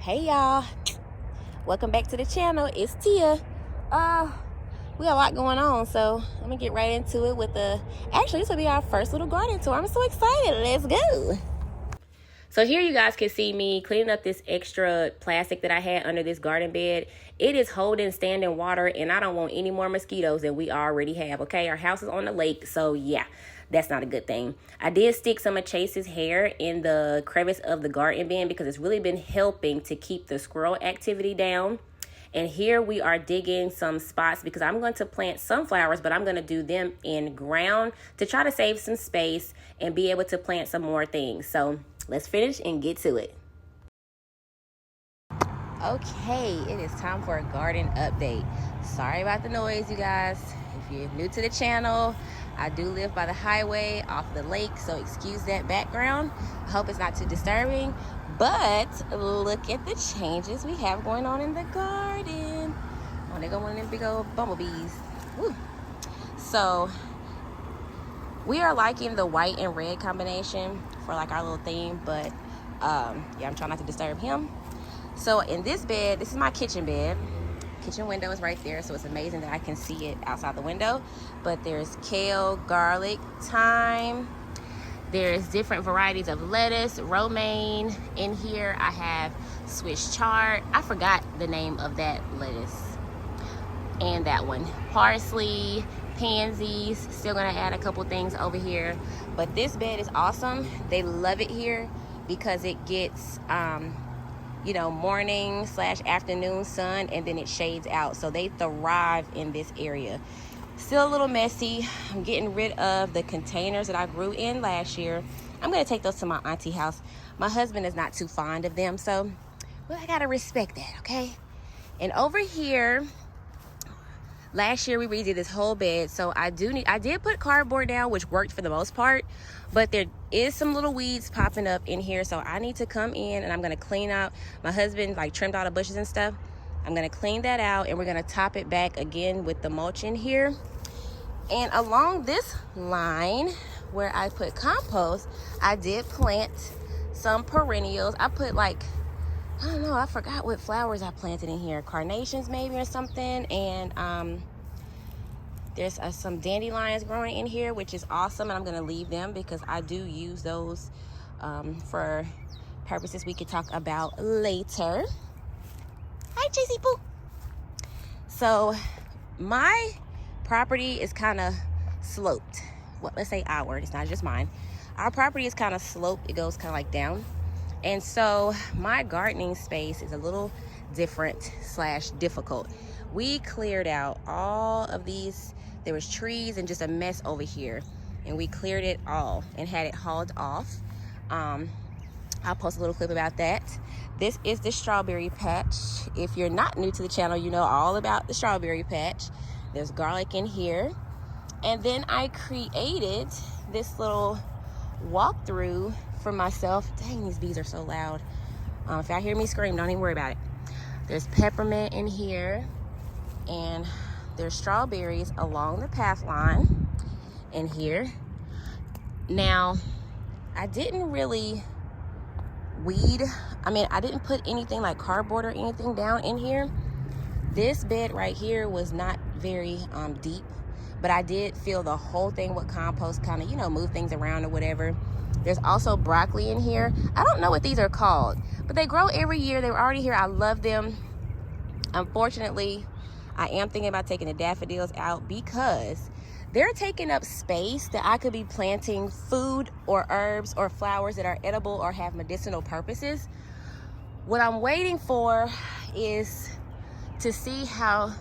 Hey y'all, welcome back to the channel. It's Tia. We got a lot going on, so I'm gonna get right into it with actually this will be our first little garden tour. I'm so excited. Let's go. So here you guys can see me cleaning up this extra plastic that I had under this garden bed. It is holding standing water, and I don't want any more mosquitoes than we already have, okay? Our house is on the lake, so yeah, that's not a good thing. I did stick some of Chase's hair in the crevice of the garden bin because it's really been helping to keep the squirrel activity down. And here we are digging some spots because I'm going to plant sunflowers, but I'm going to do them in ground to try to save some space and be able to plant some more things. So let's finish and get to it. Okay, it is time for a garden update. Sorry about the noise, you guys. If you're new to the channel, I do live by the highway off the lake, so excuse that background. I hope it's not too disturbing. But look at the changes we have going on in the garden. Oh, they got one of them big old bumblebees. Woo. So we are liking the white and red combination for like our little theme, but yeah, I'm trying not to disturb him. So in this bed, this is my kitchen bed. Kitchen window is right there, so it's amazing that I can see it outside the window. But there's kale, garlic, thyme. There's different varieties of lettuce, romaine. In here I have Swiss chard. I forgot the name of that lettuce. And that one. Parsley, pansies. Still gonna add a couple things over here. But this bed is awesome. They love it here because it gets you know, morning / afternoon sun, and then it shades out. So they thrive in this area. Still a little messy. I'm getting rid of the containers that I grew in last year. I'm gonna take those to my auntie house. My husband is not too fond of them, so well, I gotta respect that, okay? And over here, last year we redid this whole bed, so I did put cardboard down, which worked for the most part, but there is some little weeds popping up in here, so I need to come in and I'm gonna clean out. My husband like trimmed all the bushes and stuff. I'm gonna clean that out, and we're gonna top it back again with the mulch in here. And along this line where I put compost, I did plant some perennials. I put like, I don't know, I forgot what flowers I planted in here. Carnations maybe or something. And there's some dandelions growing in here, which is awesome. And I'm gonna leave them because I do use those for purposes we could talk about later. Hi, JC Poo. So my property is kind of sloped. Well, let's say our, it's not just mine. Our property is kind of sloped. It goes kind of like down. And so my gardening space is a little different / difficult. We cleared out all of these. There was trees and just a mess over here. And we cleared it all and had it hauled off. I'll post a little clip about that. This is the strawberry patch. If you're not new to the channel, you know all about the strawberry patch. There's garlic in here. And then I created this little walkthrough for myself. Dang, these bees are so loud. If y'all hear me scream, don't even worry about it. There's peppermint in here. And there's strawberries along the path line in here. Now, I didn't really weed. I mean, I didn't put anything like cardboard or anything down in here. This bed right here was not very deep, but I did fill the whole thing with compost, kind of, you know, move things around or whatever. There's also broccoli in here. I don't know what these are called, but they grow every year. They were already here. I love them. Unfortunately, I am thinking about taking the daffodils out because they're taking up space that I could be planting food or herbs or flowers that are edible or have medicinal purposes. What I'm waiting for is to see how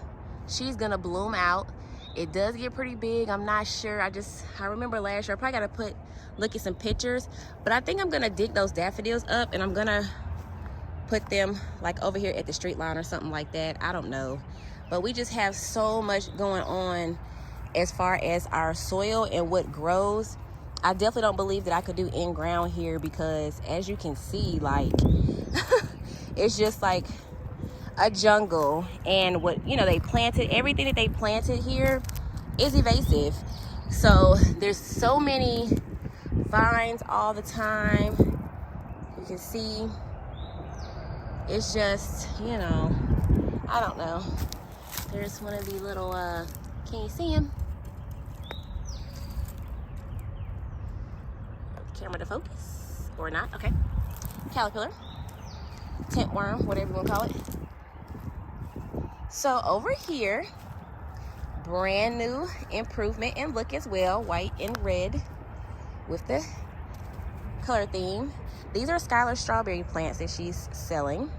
she's gonna bloom out. It does get pretty big. I'm not sure. I remember last year, I probably gotta look at some pictures, but I think I'm gonna dig those daffodils up and I'm gonna put them like over here at the street line or something like that. I don't know. But we just have so much going on as far as our soil and what grows. I definitely don't believe that I could do in ground here because as you can see, like, it's just like a jungle. And what, you know, they planted, everything that they planted here is invasive. So there's so many vines all the time. You can see It's just, you know, I don't know. There's one of the little, can you see him? Camera to focus, or not, okay. Caterpillar, tent worm, whatever you want to call it. So over here, brand new improvement in look as well, white and red with the color theme. These are Skylar strawberry plants that she's selling.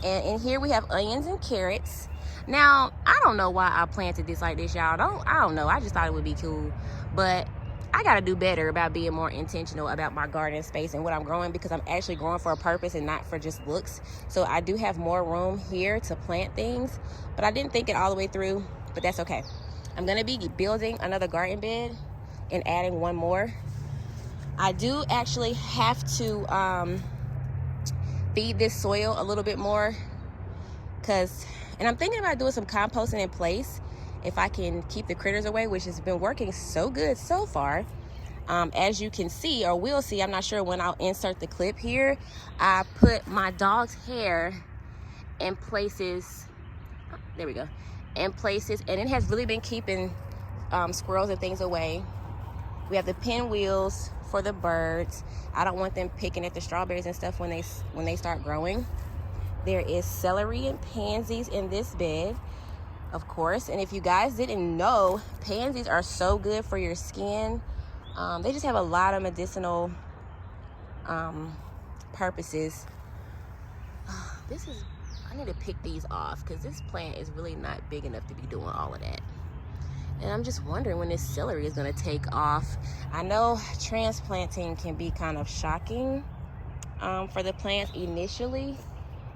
And in here we have onions and carrots. Now, I don't know why I planted this like this, y'all. I don't know. I just thought it would be cool. But I got to do better about being more intentional about my garden space and what I'm growing, because I'm actually growing for a purpose and not for just looks. So I do have more room here to plant things, but I didn't think it all the way through, but that's okay. I'm going to be building another garden bed and adding one more. I do actually have to feed this soil a little bit more, and I'm thinking about doing some composting in place if I can keep the critters away, which has been working so good so far. As you can see, or will see, I'm not sure when I'll insert the clip here, I put my dog's hair in places, there we go, in places, and it has really been keeping squirrels and things away. We have the pinwheels for the birds. I don't want them picking at the strawberries and stuff when they start growing. There is celery and pansies in this bed, of course. And if you guys didn't know, pansies are so good for your skin. They just have a lot of medicinal purposes. I need to pick these off because this plant is really not big enough to be doing all of that. And I'm just wondering when this celery is going to take off. I know transplanting can be kind of shocking for the plants initially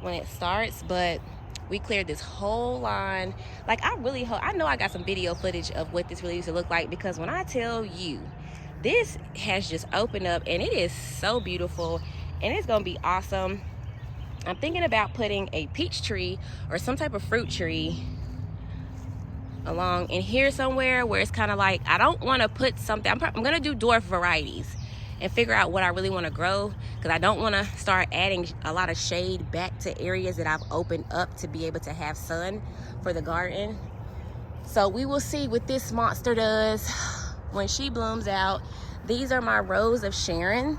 when it starts, but we cleared this whole line. Like, I really hope, I know I got some video footage of what this really used to look like, because when I tell you, this has just opened up and it is so beautiful and it's going to be awesome. I'm thinking about putting a peach tree or some type of fruit tree along in here somewhere where it's kind of like, I don't want to put something, I'm going to do dwarf varieties and figure out what I really want to grow, because I don't want to start adding a lot of shade back to areas that I've opened up to be able to have sun for the garden. So we will see what this monster does when she blooms out. These are my Rose of Sharon,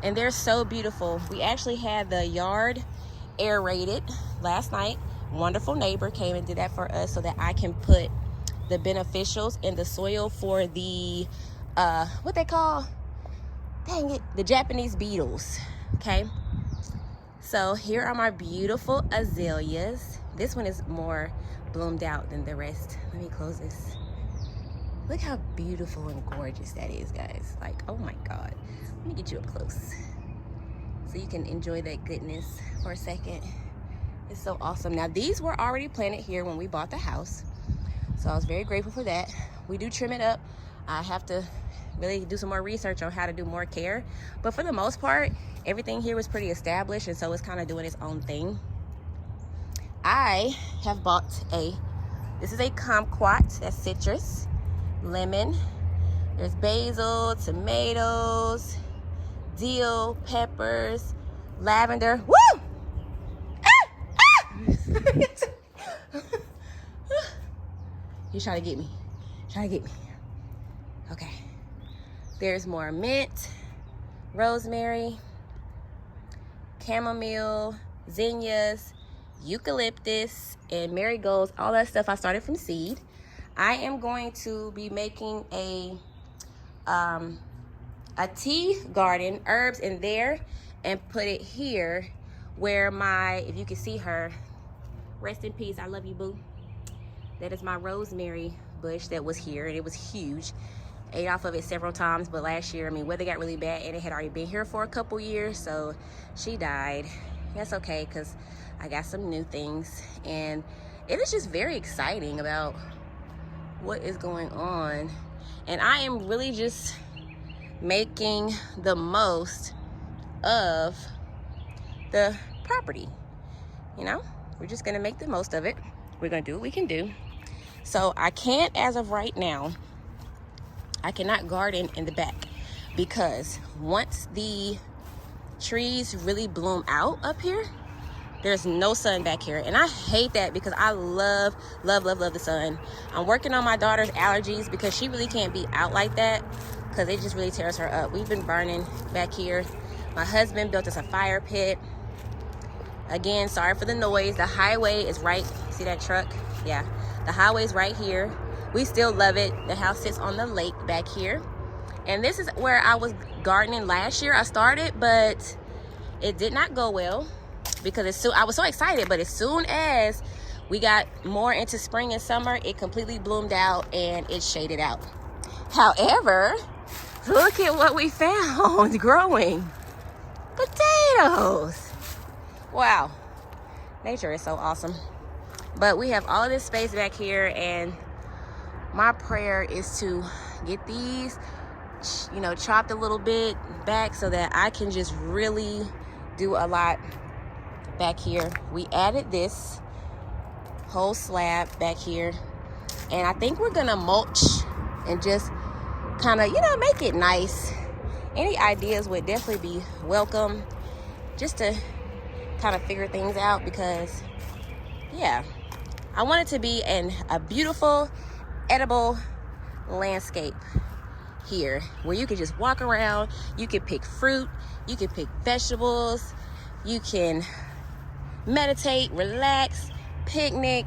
and they're so beautiful. We actually had the yard aerated last night. Wonderful neighbor came and did that for us so that I can put the beneficials in the soil for the what they call, dang it, the Japanese beetles. Okay, so here are my beautiful azaleas. This one is more bloomed out than the rest. Let me close this. Look how beautiful and gorgeous that is, guys. Like, oh my God. Let me get you up close so you can enjoy that goodness for a second. It's so awesome. Now, these were already planted here when we bought the house, so I was very grateful for that. We do trim it up. I have to really do some more research on how to do more care, but for the most part, everything here was pretty established, and so it's kind of doing its own thing. I have bought this is a kumquat, that's citrus, lemon, there's basil, tomatoes, dill, peppers, lavender. Woo! You're trying to get me. Okay. There's more mint, rosemary, chamomile, zinnias, eucalyptus, and marigolds. All that stuff I started from seed. I am going to be making a tea garden, herbs in there, and put it here where if you can see her, rest in peace, I love you, boo. That is my rosemary bush that was here, and it was huge. Ate off of it several times, but last year, I mean, weather got really bad, and it had already been here for a couple years, so she died. That's okay, because I got some new things, and it is just very exciting about what is going on. And I am really just making the most of the property. You know, we're just gonna make the most of it. We're gonna do what we can do. So I can't, as of right now, I cannot garden in the back, because once the trees really bloom out up here, There's no sun back here, and I hate that because I love the sun. I'm working on my daughter's allergies because she really can't be out like that because it just really tears her up. We've been burning back here. My husband built us a fire pit. Again, sorry for the noise. The highway is right. See that truck? Yeah, the highway's right here. We still love it. The house sits on the lake back here. And this is where I was gardening last year. I started, but it did not go well because I was so excited, but as soon as we got more into spring and summer, it completely bloomed out and it shaded out. However, look at what we found growing. Potatoes. Wow, nature is so awesome. But we have all of this space back here, and my prayer is to get these, you know, chopped a little bit back so that I can just really do a lot back here. We added this whole slab back here, and I think we're gonna mulch and just kind of, you know, make it nice. Any ideas would definitely be welcome, just to kind of figure things out, because yeah, I want it to be a beautiful edible landscape here where you can just walk around, you can pick fruit, you can pick vegetables, you can meditate, relax, picnic,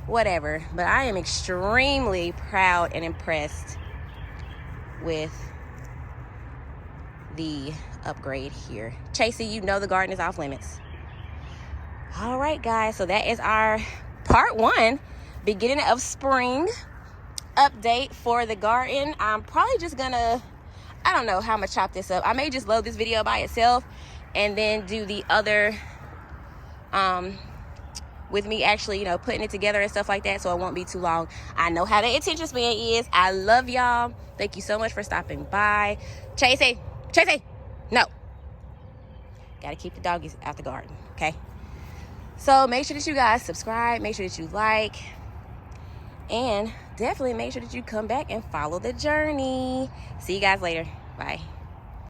whatever. But I am extremely proud and impressed with the upgrade here. Chasey, you know the garden is off limits. All right, guys, so that is our part 1, beginning of spring update for the garden. I'm probably just gonna, I don't know how I'm gonna chop this up. I may just load this video by itself and then do the other with me actually, you know, putting it together and stuff like that, so it won't be too long. I know how the attention span is. I love y'all. Thank you so much for stopping by. Chasey, no, gotta keep the doggies out the garden, okay? So make sure that you guys subscribe, make sure that you like, and definitely make sure that you come back and follow the journey. See you guys later. Bye.